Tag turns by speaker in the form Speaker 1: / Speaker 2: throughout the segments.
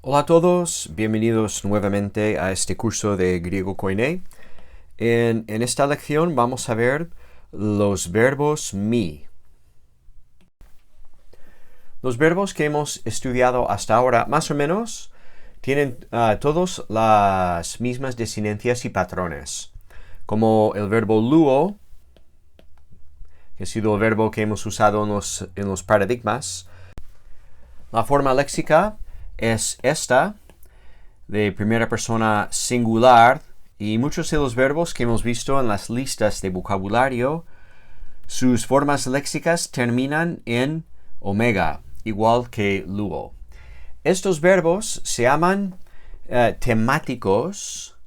Speaker 1: Hola a todos, bienvenidos nuevamente a este curso de griego Koiné. En esta lección vamos a ver los verbos mi. Los verbos que hemos estudiado hasta ahora, más o menos, tienen todos las mismas desinencias y patrones. Como el verbo luo, que ha sido el verbo que hemos usado en los paradigmas. La forma léxica es esta, de primera persona singular, y muchos de los verbos que hemos visto en las listas de vocabulario, sus formas léxicas terminan en omega, igual que luo. Estos verbos se llaman temáticos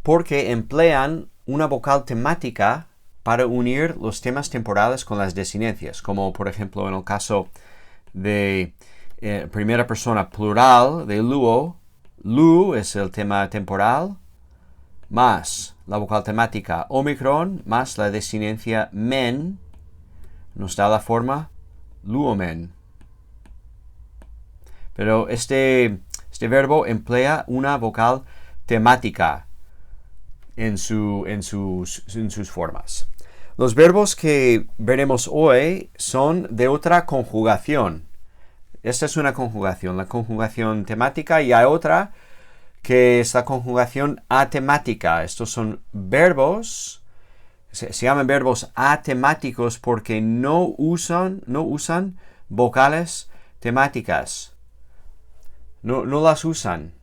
Speaker 1: porque emplean una vocal temática para unir los temas temporales con las desinencias, como por ejemplo en el caso de primera persona plural de luo. Lu es el tema temporal, más la vocal temática omicron, más la desinencia men, nos da la forma luomen. Pero este verbo emplea una vocal temática en sus formas. Los verbos que veremos hoy son de otra conjugación. Esta es una conjugación, la conjugación temática, y hay otra que es la conjugación atemática. Estos son verbos, se llaman verbos atemáticos porque no usan vocales temáticas. No las usan.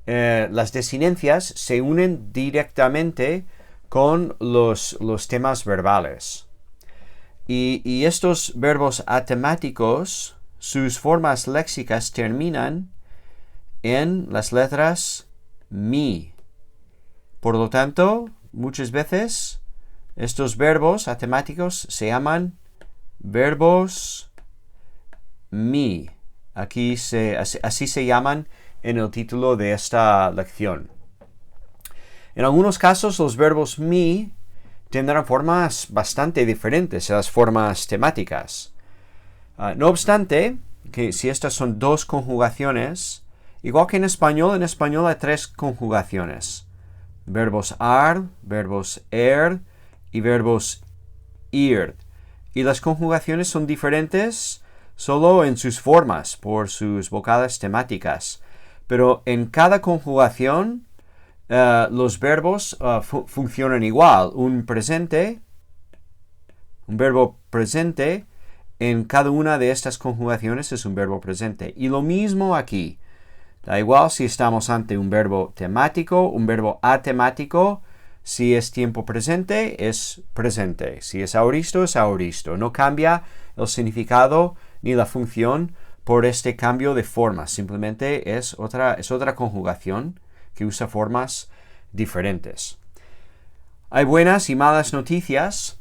Speaker 1: Las desinencias se unen directamente con los temas verbales. Y estos verbos atemáticos, sus formas léxicas terminan en las letras mi. Por lo tanto, muchas veces estos verbos atemáticos se llaman verbos mi. Así se llaman en el título de esta lección. En algunos casos los verbos mi tendrán formas bastante diferentes a las formas temáticas. No obstante, que si estas son dos conjugaciones, igual que en español hay tres conjugaciones. Verbos ar, verbos y verbos ir. Y las conjugaciones son diferentes solo en sus formas, por sus vocales temáticas. Pero en cada conjugación, los verbos funcionan igual. Un verbo presente, en cada una de estas conjugaciones es un verbo presente. Y lo mismo aquí. Da igual si estamos ante un verbo temático, un verbo atemático. Si es tiempo presente, es presente. Si es aoristo, es aoristo. No cambia el significado ni la función por este cambio de forma. Simplemente es otra conjugación que usa formas diferentes. Hay buenas y malas noticias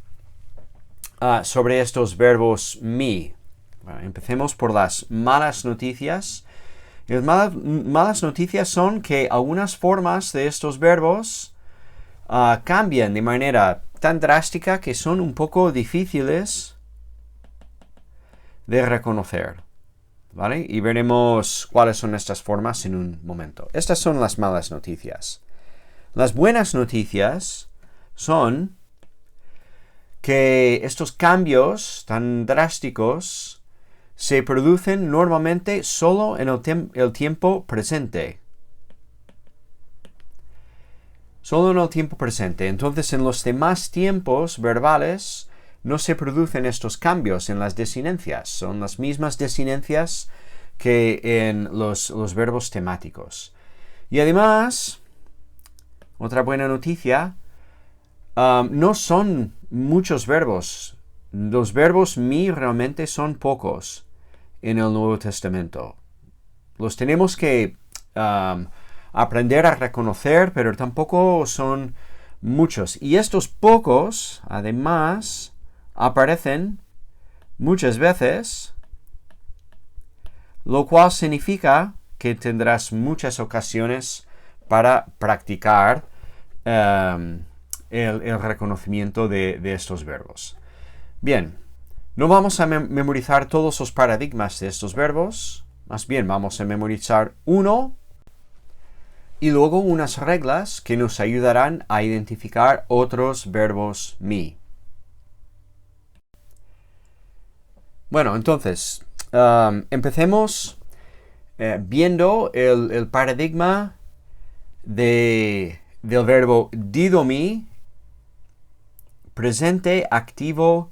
Speaker 1: sobre estos verbos mi. Bueno, empecemos por las malas noticias. Las malas noticias son que algunas formas de estos verbos cambian de manera tan drástica que son un poco difíciles de reconocer. ¿Vale? Y veremos cuáles son estas formas en un momento. Estas son las malas noticias. Las buenas noticias son que estos cambios tan drásticos se producen normalmente solo en el tiempo presente. Solo en el tiempo presente. Entonces, en los demás tiempos verbales no se producen estos cambios en las desinencias. Son las mismas desinencias que en los verbos temáticos. Y además, otra buena noticia, no son muchos verbos. Los verbos mi realmente son pocos en el Nuevo Testamento. Los tenemos que aprender a reconocer, pero tampoco son muchos. Y estos pocos, además, aparecen muchas veces, lo cual significa que tendrás muchas ocasiones para practicar el reconocimiento de estos verbos. Bien, no vamos a memorizar todos los paradigmas de estos verbos, Más bien, vamos a memorizar uno y luego unas reglas que nos ayudarán a identificar otros verbos me. Bueno, entonces, empecemos viendo el paradigma del verbo didomi, presente activo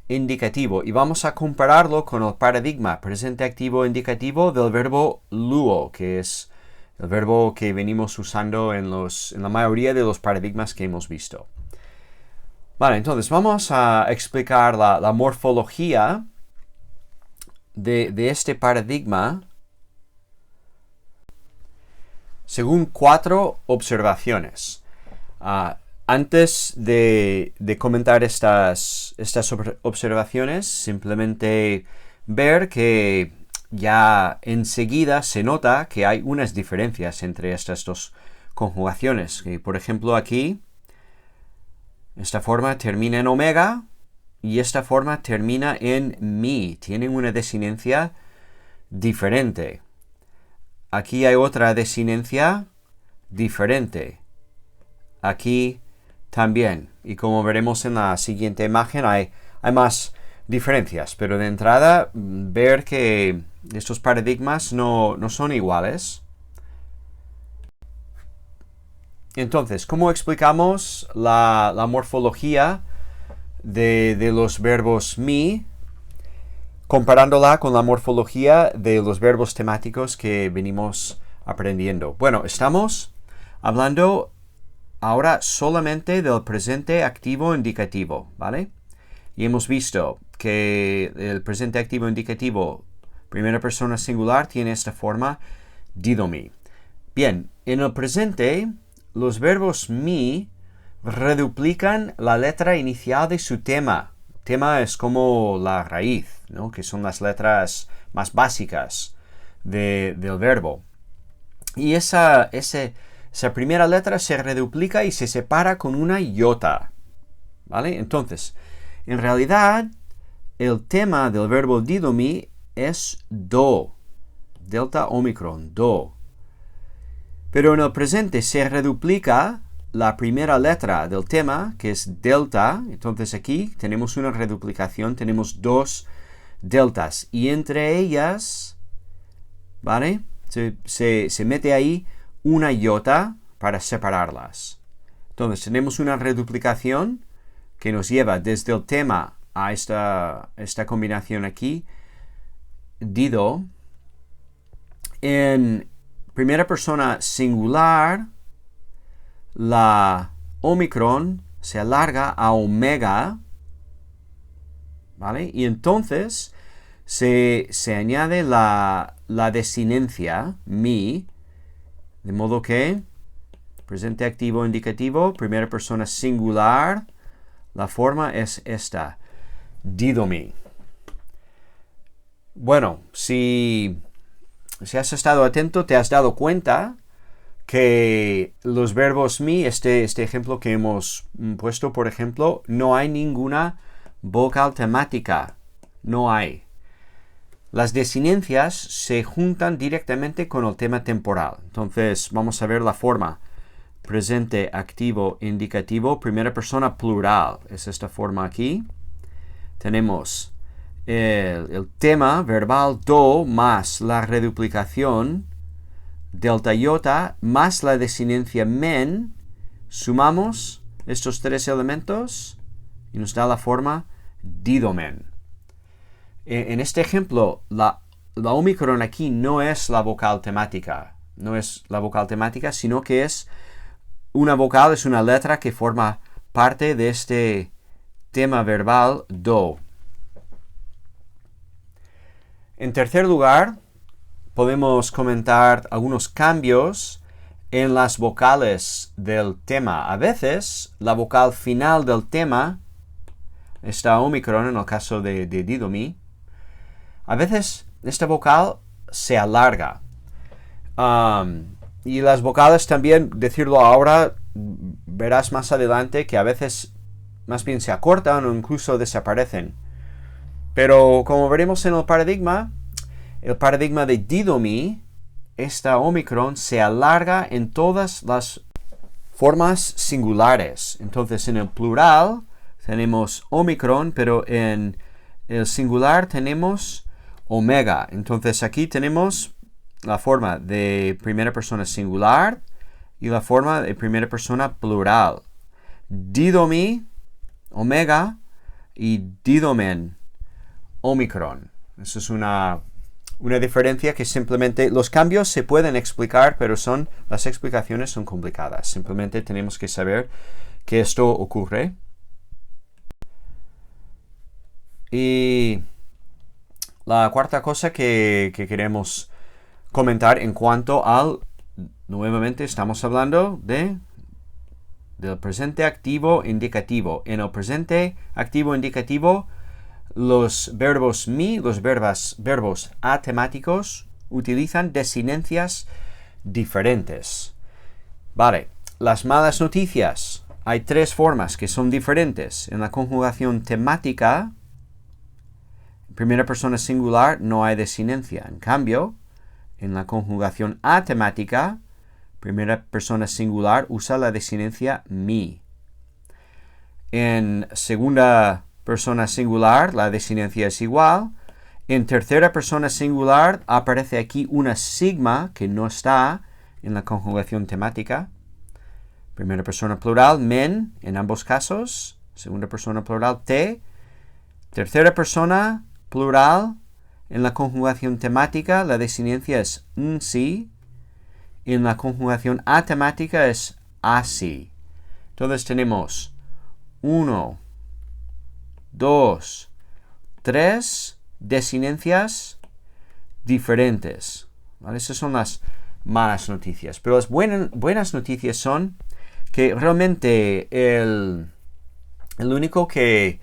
Speaker 1: indicativo, y vamos a compararlo con el paradigma presente activo indicativo del verbo luo, que es el verbo que venimos usando en la mayoría de los paradigmas que hemos visto. Vale, entonces vamos a explicar la morfología de este paradigma según 4 observaciones. Antes de comentar estas observaciones, simplemente ver que ya enseguida se nota que hay unas diferencias entre estas dos conjugaciones. Que, por ejemplo, aquí, esta forma termina en omega y esta forma termina en mi. Tienen una desinencia diferente. Aquí hay otra desinencia diferente. Aquí también. Y como veremos en la siguiente imagen, hay más diferencias. Pero de entrada, ver que estos paradigmas no son iguales. Entonces, ¿cómo explicamos la morfología de los verbos mi, comparándola con la morfología de los verbos temáticos que venimos aprendiendo? Bueno, estamos hablando ahora solamente del presente activo indicativo, ¿vale? Y hemos visto que el presente activo indicativo, primera persona singular, tiene esta forma didomi. Bien, en el presente, los verbos mi reduplican la letra inicial de su tema. Tema es como la raíz, ¿no? Que son las letras más básicas del verbo. Y esa primera letra se reduplica y se separa con una iota, ¿vale? Entonces, en realidad, el tema del verbo didomi es do, delta omicron, do. Pero en el presente se reduplica la primera letra del tema, que es delta. Entonces aquí tenemos una reduplicación, tenemos 2 deltas. Y entre ellas, ¿vale? Se mete ahí una iota para separarlas. Entonces tenemos una reduplicación que nos lleva desde el tema a esta combinación aquí, dido. En primera persona singular, la omicron se alarga a omega, ¿vale? Y entonces se añade la desinencia mi, de modo que presente activo indicativo, primera persona singular, la forma es esta, didomi. Bueno, si has estado atento, te has dado cuenta que los verbos mi, este ejemplo que hemos puesto, por ejemplo, no hay ninguna vocal temática. No hay. Las desinencias se juntan directamente con el tema temporal. Entonces, vamos a ver la forma. Presente activo indicativo, primera persona plural. Es esta forma aquí. Tenemos el tema verbal do más la reduplicación delta iota más la desinencia men. Sumamos estos 3 elementos y nos da la forma didomen. En este ejemplo, la omicron aquí no es la vocal temática. No es la vocal temática, sino que es una vocal, es una letra que forma parte de este tema verbal do. En tercer lugar, podemos comentar algunos cambios en las vocales del tema. A veces, la vocal final del tema, esta omicron en el caso de didomi, a veces esta vocal se alarga. Y las vocales también, decirlo ahora, verás más adelante que a veces más bien se acortan o incluso desaparecen. Pero como veremos en el paradigma, el paradigma de didomi, esta Omicron se alarga en todas las formas singulares. Entonces, en el plural tenemos Omicron, pero en el singular tenemos omega. Entonces, aquí tenemos la forma de primera persona singular y la forma de primera persona plural. Didomi, omega, y didomen, Omicron. Eso es una diferencia que simplemente los cambios se pueden explicar, pero las explicaciones son complicadas. Simplemente tenemos que saber que esto ocurre. Y la cuarta cosa que queremos comentar en cuanto al, nuevamente estamos hablando del presente activo indicativo. En el presente activo indicativo, los verbos mi, los verbos atemáticos, utilizan desinencias diferentes. Vale, las malas noticias. Hay 3 formas que son diferentes. En la conjugación temática, en primera persona singular, no hay desinencia. En cambio, en la conjugación atemática, primera persona singular usa la desinencia mi. En segunda persona singular, la desinencia es igual. En tercera persona singular aparece aquí una sigma que no está en la conjugación temática. Primera persona plural, men, en ambos casos. Segunda persona plural, te. Tercera persona plural, en la conjugación temática, la desinencia es nsi. En la conjugación atemática es así. Entonces tenemos 1, 2, 3 desinencias diferentes. ¿Vale? Esas son las malas noticias. Pero las buenas noticias son que realmente el único que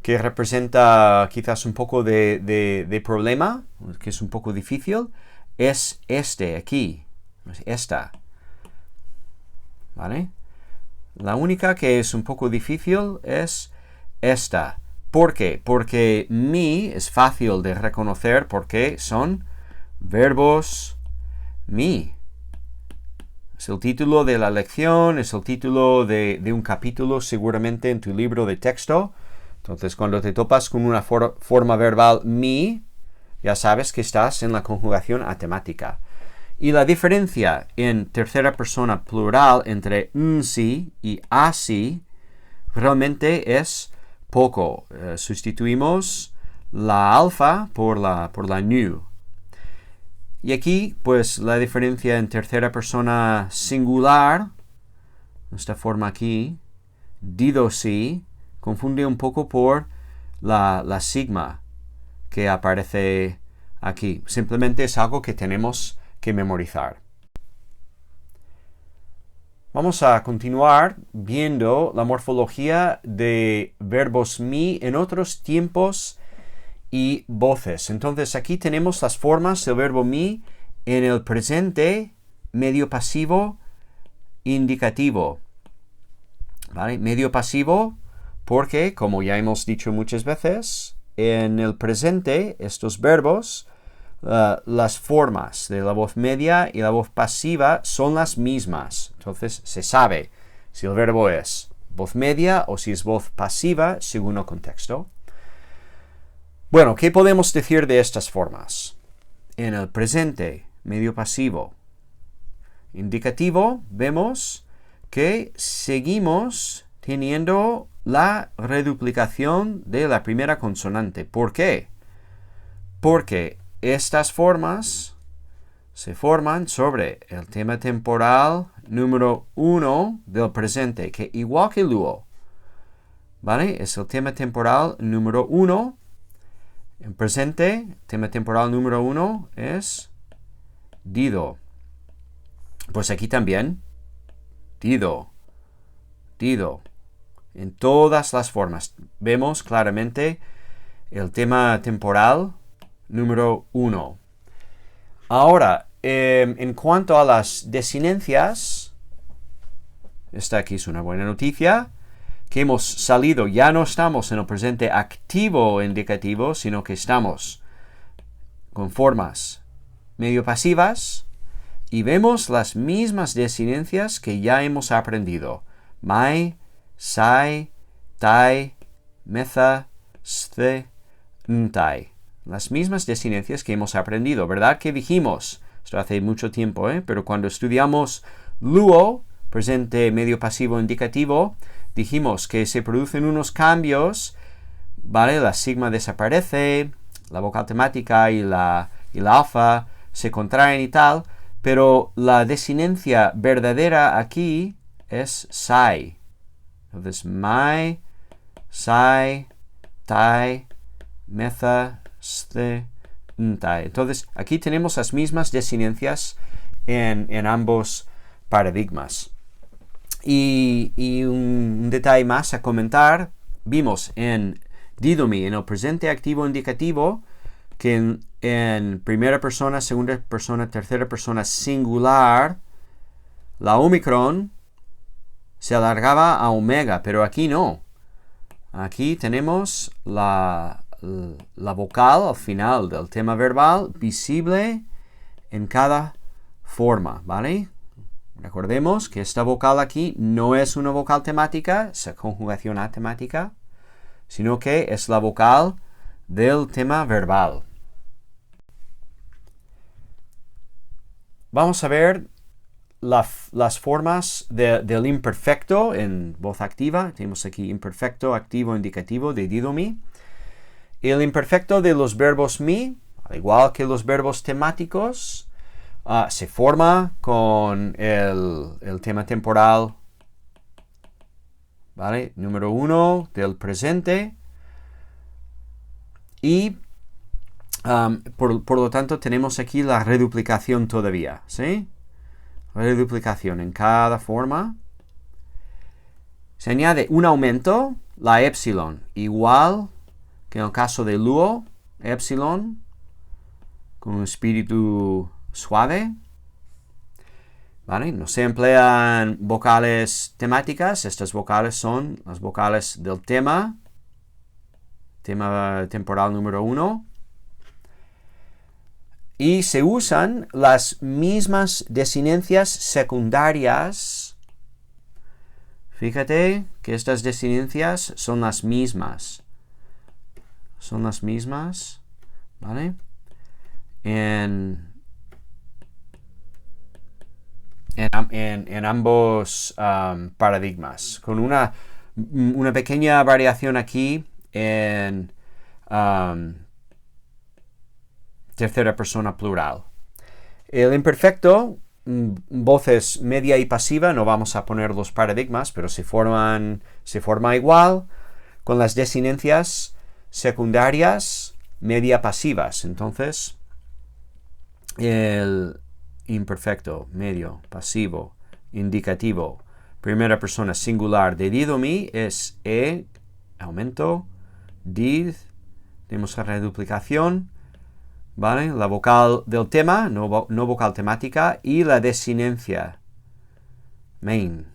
Speaker 1: representa quizás un poco de problema, que es un poco difícil, es este aquí. Esta. ¿Vale? La única que es un poco difícil es esta. ¿Por qué? Porque mi es fácil de reconocer porque son verbos mi. Es el título de la lección, es el título de un capítulo seguramente en tu libro de texto. Entonces, cuando te topas con una forma verbal mi, ya sabes que estás en la conjugación atemática. Y la diferencia en tercera persona plural entre nsi y así realmente es poco. Sustituimos la alfa por la nu. Y aquí, pues, la diferencia en tercera persona singular, esta forma aquí, didosi, confunde un poco por la sigma que aparece aquí. Simplemente es algo que tenemos que memorizar. Vamos a continuar viendo la morfología de verbos mi en otros tiempos y voces. Entonces aquí tenemos las formas del verbo mi en el presente, medio pasivo, indicativo. ¿Vale? Medio pasivo porque, como ya hemos dicho muchas veces, en el presente estos verbos, las formas de la voz media y la voz pasiva son las mismas. Entonces se sabe si el verbo es voz media o si es voz pasiva según el contexto. Bueno, ¿qué podemos decir de estas formas? En el presente, medio pasivo, indicativo, vemos que seguimos teniendo la reduplicación de la primera consonante. ¿Por qué? Porque estas formas se forman sobre el tema temporal número 1 del presente, que igual que luo, ¿vale? Es el tema temporal número 1. En presente, tema temporal número 1 es dido. Pues aquí también, dido, dido. En todas las formas vemos claramente el tema temporal número 1. Ahora, en cuanto a las desinencias, esta aquí es una buena noticia, que hemos salido, ya no estamos en el presente activo indicativo, sino que estamos con formas medio pasivas y vemos las mismas desinencias que ya hemos aprendido. Mai, sai, tai, metha, sthe, ntai. Las mismas desinencias que hemos aprendido, ¿verdad? Que dijimos, esto hace mucho tiempo, pero cuando estudiamos luo, presente medio pasivo indicativo, dijimos que se producen unos cambios, ¿vale? La sigma desaparece, la vocal temática y la alfa se contraen y tal, pero la desinencia verdadera aquí es sai. Entonces, mai, sai, tai, metha, sthe, ntai. Entonces, aquí tenemos las mismas desinencias en ambos paradigmas. Y un detalle más a comentar, vimos en didomi, en el presente activo indicativo, que en primera persona, segunda persona, tercera persona singular, la omicron se alargaba a omega, pero aquí no. Aquí tenemos la vocal al final del tema verbal visible en cada forma, ¿vale? Recordemos que esta vocal aquí no es una vocal temática, esa conjugación atemática, sino que es la vocal del tema verbal. Vamos a ver las formas del imperfecto en voz activa. Tenemos aquí imperfecto, activo, indicativo de didomi. El imperfecto de los verbos mi, al igual que los verbos temáticos, se forma con el tema temporal, ¿vale? Número 1 del presente. Y por lo tanto tenemos aquí la reduplicación todavía, ¿sí? Reduplicación en cada forma. Se añade un aumento, la epsilon, igual que en el caso de luo, epsilon, con un espíritu suave. ¿Vale? No se emplean vocales temáticas, estas vocales son las vocales del tema temporal número 1. Y se usan las mismas desinencias secundarias. Fíjate que estas desinencias son las mismas. Son las mismas, ¿vale? En ambos paradigmas, con una pequeña variación aquí en tercera persona plural. El imperfecto, voces media y pasiva, no vamos a poner los paradigmas, pero se forma igual con las desinencias secundarias media pasivas. Entonces, el imperfecto, medio, pasivo, indicativo, primera persona singular de didomi es e, aumento, did, tenemos la reduplicación, ¿vale? La vocal del tema, no vocal temática, y la desinencia, main.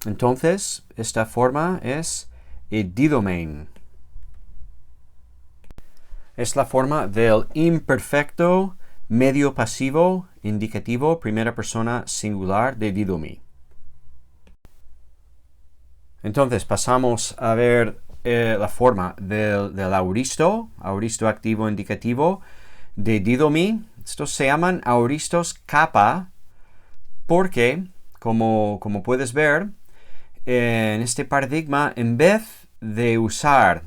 Speaker 1: Entonces, esta forma es didomain. Es la forma del imperfecto medio pasivo indicativo primera persona singular de didomi. Entonces pasamos a ver la forma del auristo activo indicativo de didomi. Estos se llaman auristos kappa porque, como puedes ver, en este paradigma, en vez de usar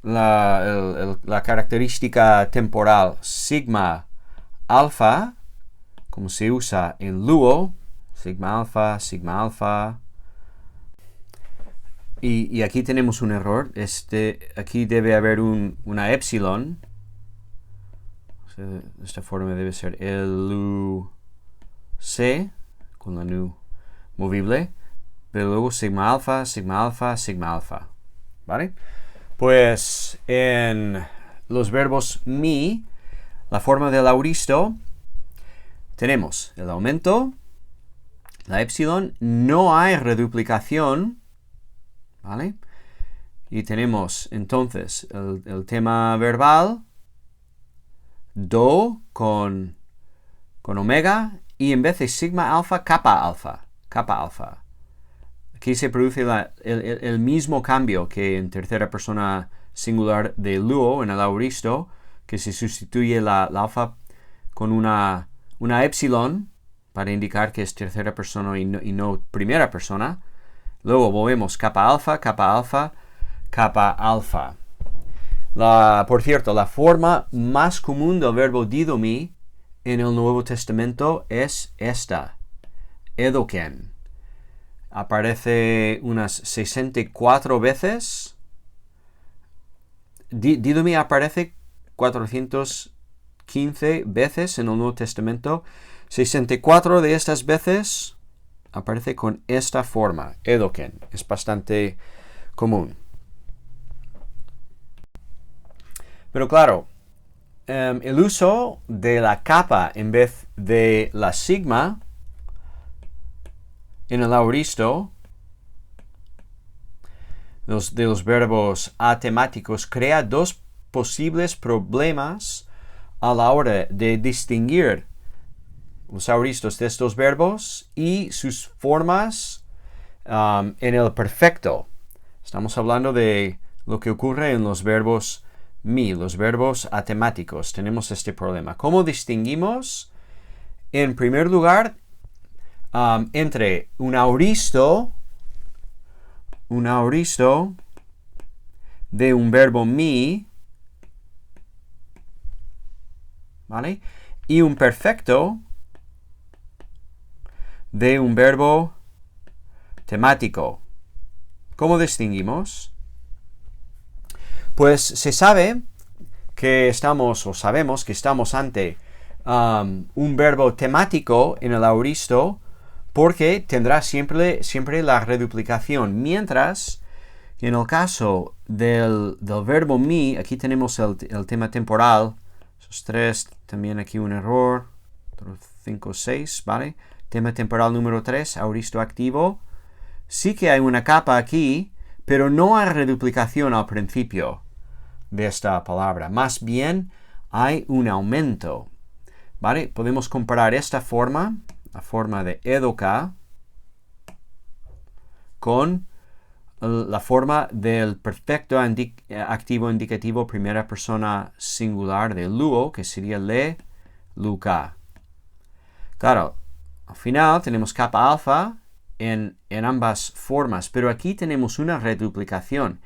Speaker 1: la característica temporal sigma alfa, como se usa en luo, sigma alfa, y aquí tenemos un error, aquí debe haber una epsilon, de esta forma debe ser LUC, con la nu movible, pero luego sigma alfa, ¿vale? Pues en los verbos mi, la forma del auristo, tenemos el aumento, la epsilon, no hay reduplicación, ¿vale? Y tenemos entonces el tema verbal, do con omega y en vez de sigma alfa, kappa alfa. Kappa alfa. Aquí se produce el mismo cambio que en tercera persona singular de luo, en el auristo, que se sustituye la alfa con una epsilon para indicar que es tercera persona y no primera persona. Luego volvemos kappa alfa, kappa alfa, kappa alfa. Por cierto, la forma más común del verbo didomi en el Nuevo Testamento es esta, edoken. Aparece unas 64 veces. Didomi aparece 415 veces en el Nuevo Testamento. 64 de estas veces aparece con esta forma, edoken. Es bastante común. Pero claro, el uso de la kappa en vez de la sigma en el auristo de los verbos atemáticos crea dos posibles problemas a la hora de distinguir los auristos de estos verbos y sus formas en el perfecto. Estamos hablando de lo que ocurre en los verbos los verbos atemáticos. Tenemos este problema. ¿Cómo distinguimos? En primer lugar, entre un auristo de un verbo mi, ¿vale? Y un perfecto de un verbo temático. ¿Cómo distinguimos? Pues se sabe que sabemos que estamos ante un verbo temático en el auristo porque tendrá siempre la reduplicación, mientras que en el caso del verbo mi, aquí tenemos el tema temporal, esos tres, también aquí un error, 5, 6, ¿vale? Tema temporal número 3, auristo activo, sí que hay una capa aquí, pero no hay reduplicación al principio de esta palabra, más bien hay un aumento, ¿vale? Podemos comparar esta forma, la forma de edoka, con la forma del perfecto activo indicativo primera persona singular de luo, que sería le, luka. Claro, al final tenemos kappa alfa en ambas formas, pero aquí tenemos una reduplicación.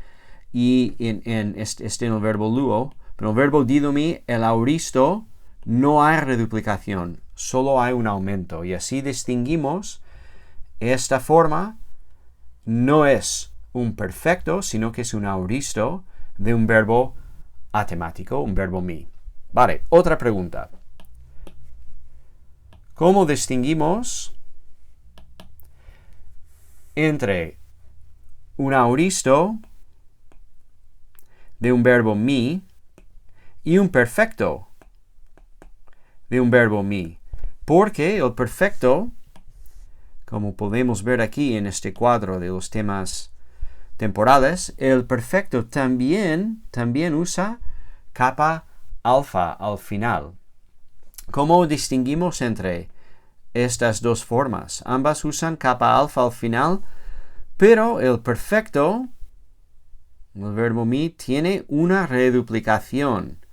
Speaker 1: Y en el verbo luo, pero en el verbo didomi, el auristo, no hay reduplicación, solo hay un aumento. Y así distinguimos esta forma, no es un perfecto, sino que es un auristo de un verbo atemático, un verbo mi. Vale, otra pregunta. ¿Cómo distinguimos entre un auristo de un verbo mi y un perfecto de un verbo mi? Porque el perfecto, como podemos ver aquí en este cuadro de los temas temporales, el perfecto también usa kappa alfa al final. ¿Cómo distinguimos entre estas dos formas? Ambas usan kappa alfa al final, pero el perfecto, el verbo mi, tiene una reduplicación.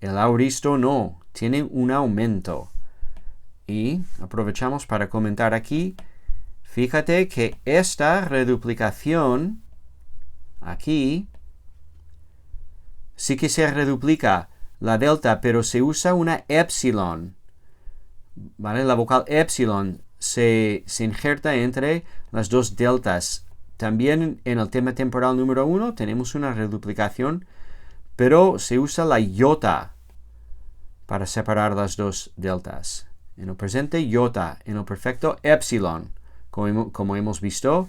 Speaker 1: El auristo no, tiene un aumento. Y aprovechamos para comentar aquí, fíjate que esta reduplicación aquí sí que se reduplica la delta, pero se usa una epsilon, ¿vale? La vocal epsilon se injerta entre las dos deltas. También en el tema temporal número 1 tenemos una reduplicación, pero se usa la iota para separar las dos deltas. En el presente, iota. En el perfecto, epsilon. Como hemos visto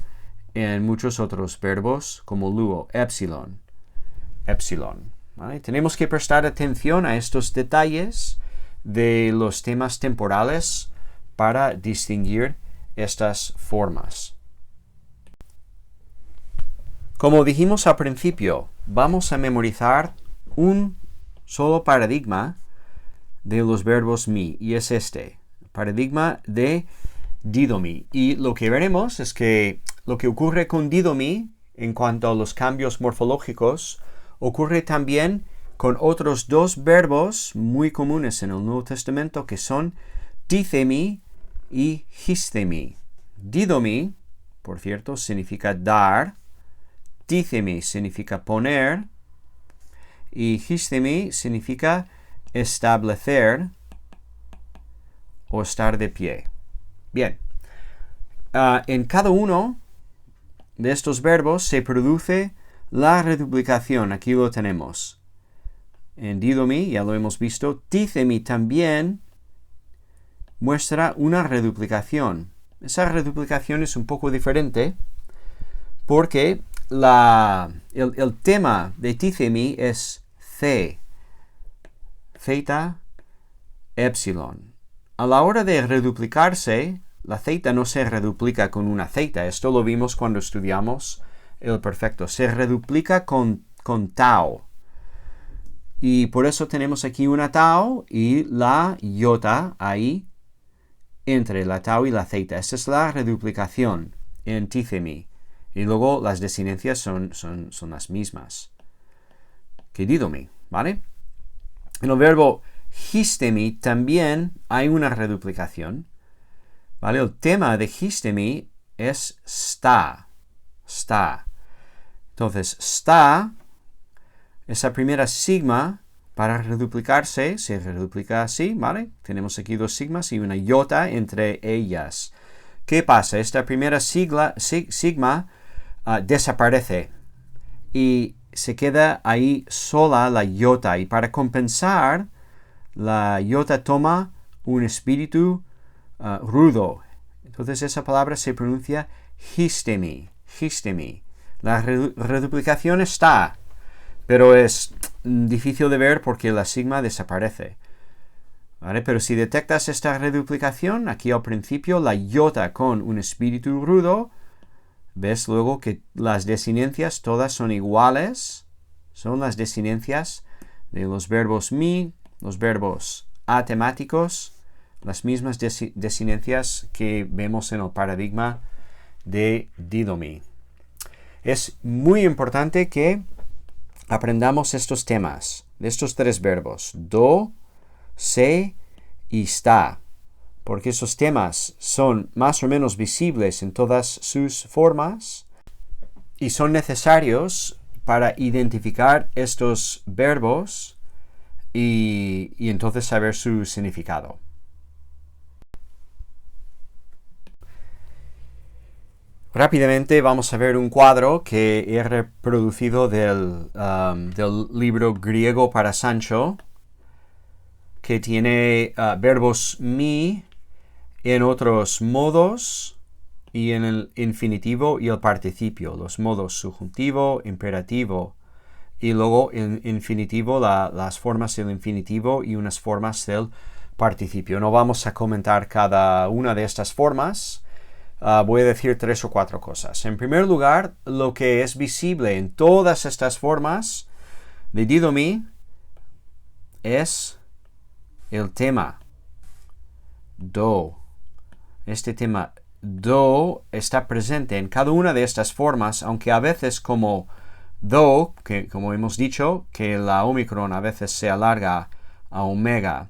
Speaker 1: en muchos otros verbos, como luo, epsilon. Epsilon. ¿Vale? Tenemos que prestar atención a estos detalles de los temas temporales para distinguir estas formas. Como dijimos al principio, vamos a memorizar un solo paradigma de los verbos mi, y es este, paradigma de didomi. Y lo que veremos es que lo que ocurre con didomi en cuanto a los cambios morfológicos ocurre también con otros dos verbos muy comunes en el Nuevo Testamento que son dithemi y histemi. Didomi, por cierto, significa dar, dithemi significa poner y histemi significa establecer o estar de pie. Bien, en cada uno de estos verbos se produce la reduplicación. Aquí lo tenemos. En didomi, ya lo hemos visto. Dithemi también muestra una reduplicación. Esa reduplicación es un poco diferente porque el tema de dithemi es theta, epsilon. A la hora de reduplicarse, la theta no se reduplica con una theta. Esto lo vimos cuando estudiamos el perfecto. Se reduplica con tau. Y por eso tenemos aquí una tau y la iota ahí entre la tau y la theta. Esta es la reduplicación en dithemi. Y luego las desinencias son las mismas que didomi, ¿vale? En el verbo histemi también hay una reduplicación, ¿vale? El tema de histemi es sta. Entonces, sta, esa primera sigma, para reduplicarse, se reduplica así, ¿vale? Tenemos aquí dos sigmas y una iota entre ellas. ¿Qué pasa? Esta primera sigma desaparece y se queda ahí sola la iota. Y para compensar, la iota toma un espíritu rudo. Entonces esa palabra se pronuncia histemi. La reduplicación está, pero es difícil de ver porque la sigma desaparece. ¿Vale? Pero si detectas esta reduplicación, aquí al principio, la iota con un espíritu rudo, ves luego que las desinencias todas son iguales. Son las desinencias de los verbos mi, los verbos atemáticos, las mismas desinencias que vemos en el paradigma de didomi. Es muy importante que aprendamos estos temas de estos tres verbos, do, se y sta, porque esos temas son más o menos visibles en todas sus formas y son necesarios para identificar estos verbos y entonces saber su significado. Rápidamente vamos a ver un cuadro que he reproducido del libro griego para Sancho, que tiene verbos mi en otros modos y en el infinitivo y el participio. Los modos subjuntivo, imperativo y luego en infinitivo las formas del infinitivo y unas formas del participio. No vamos a comentar cada una de estas formas. Voy a decir 3 o 4 cosas. En primer lugar, lo que es visible en todas estas formas de didomi es el tema do. Este tema do está presente en cada una de estas formas, aunque a veces como do, que como hemos dicho, que la omicron a veces se alarga a omega.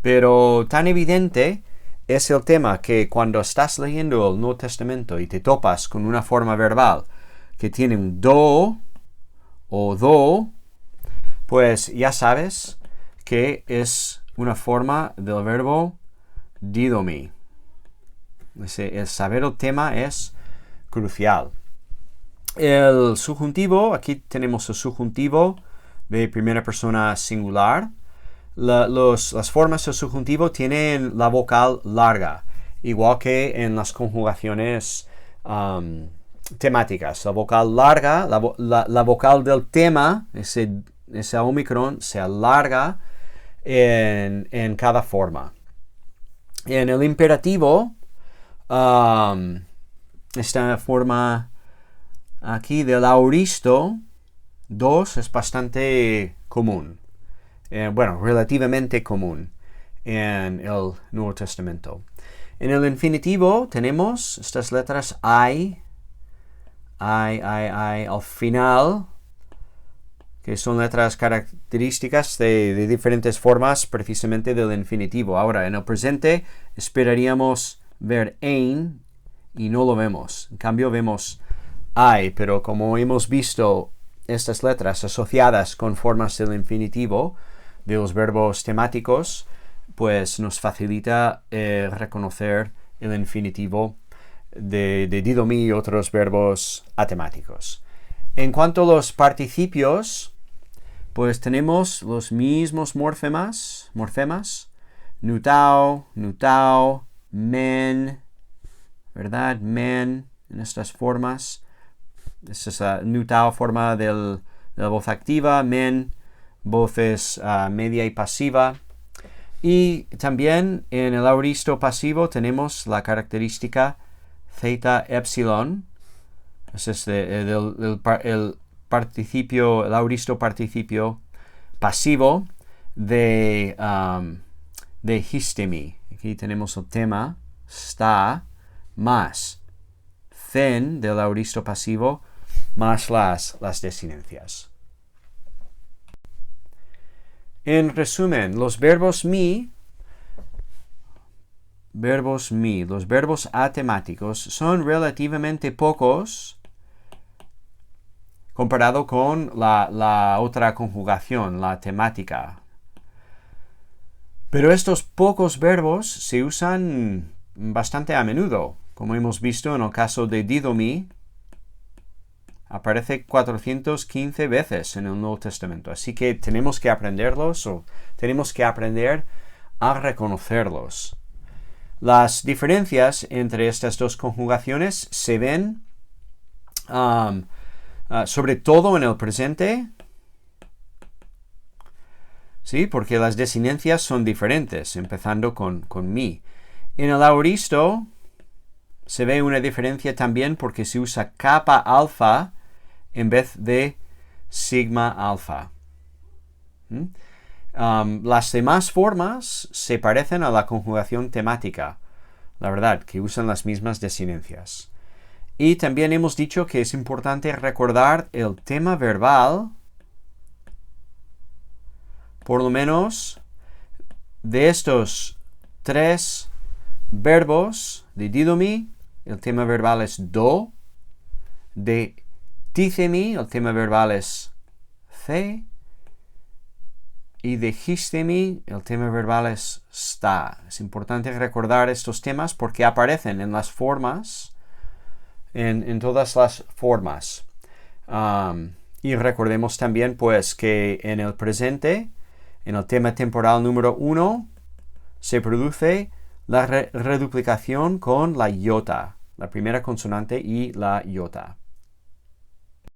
Speaker 1: Pero tan evidente es el tema que cuando estás leyendo el Nuevo Testamento y te topas con una forma verbal que tiene un do o do, pues ya sabes que es una forma del verbo didomi. El saber el tema es crucial. El subjuntivo, aquí tenemos el subjuntivo de primera persona singular. Las formas del subjuntivo tienen la vocal larga, igual que en las conjugaciones temáticas. La vocal larga, la vocal del tema, esa omicron, se alarga en cada forma. En el imperativo, esta forma aquí del auristo, dos, es bastante común. Relativamente común. en el Nuevo Testamento. En el infinitivo tenemos estas letras I, al final, que son letras características de diferentes formas precisamente del infinitivo. Ahora, en el presente esperaríamos ver ein y no lo vemos. En cambio vemos I, pero como hemos visto estas letras asociadas con formas del infinitivo de los verbos temáticos, pues nos facilita reconocer el infinitivo de didomi y otros verbos atemáticos. En cuanto a los participios, pues tenemos los mismos morfemas, nutao, men, ¿verdad? Men, en estas formas. Esta es la nutao, forma de la voz activa, men, voces media y pasiva. Y también en el auristo pasivo tenemos la característica theta epsilon. Ese es el participio, el auristo participio pasivo de histemi. Aquí tenemos el tema, está, más fen del auristo pasivo, más las desinencias. En resumen, los verbos los verbos atemáticos son relativamente pocos comparado con la otra conjugación, la temática. Pero estos pocos verbos se usan bastante a menudo, como hemos visto en el caso de didomi. Aparece 415 veces en el Nuevo Testamento. Así que tenemos que aprenderlos o tenemos que aprender a reconocerlos. Las diferencias entre estas dos conjugaciones se ven sobre todo en el presente. Sí, porque las desinencias son diferentes, empezando con mi. En el auristo se ve una diferencia también porque se usa kappa alfa en vez de sigma alfa. Las demás formas se parecen a la conjugación temática, la verdad, que usan las mismas desinencias. Y también hemos dicho que es importante recordar el tema verbal, por lo menos de estos tres verbos de didomi, el tema verbal es do, de títhemi, el tema verbal es the, y de histemi, el tema verbal es sta. Es importante recordar estos temas porque aparecen en las formas, en todas las formas. Y recordemos también pues que en el presente, en el tema temporal número 1, se produce la reduplicación con la iota, la primera consonante y la iota.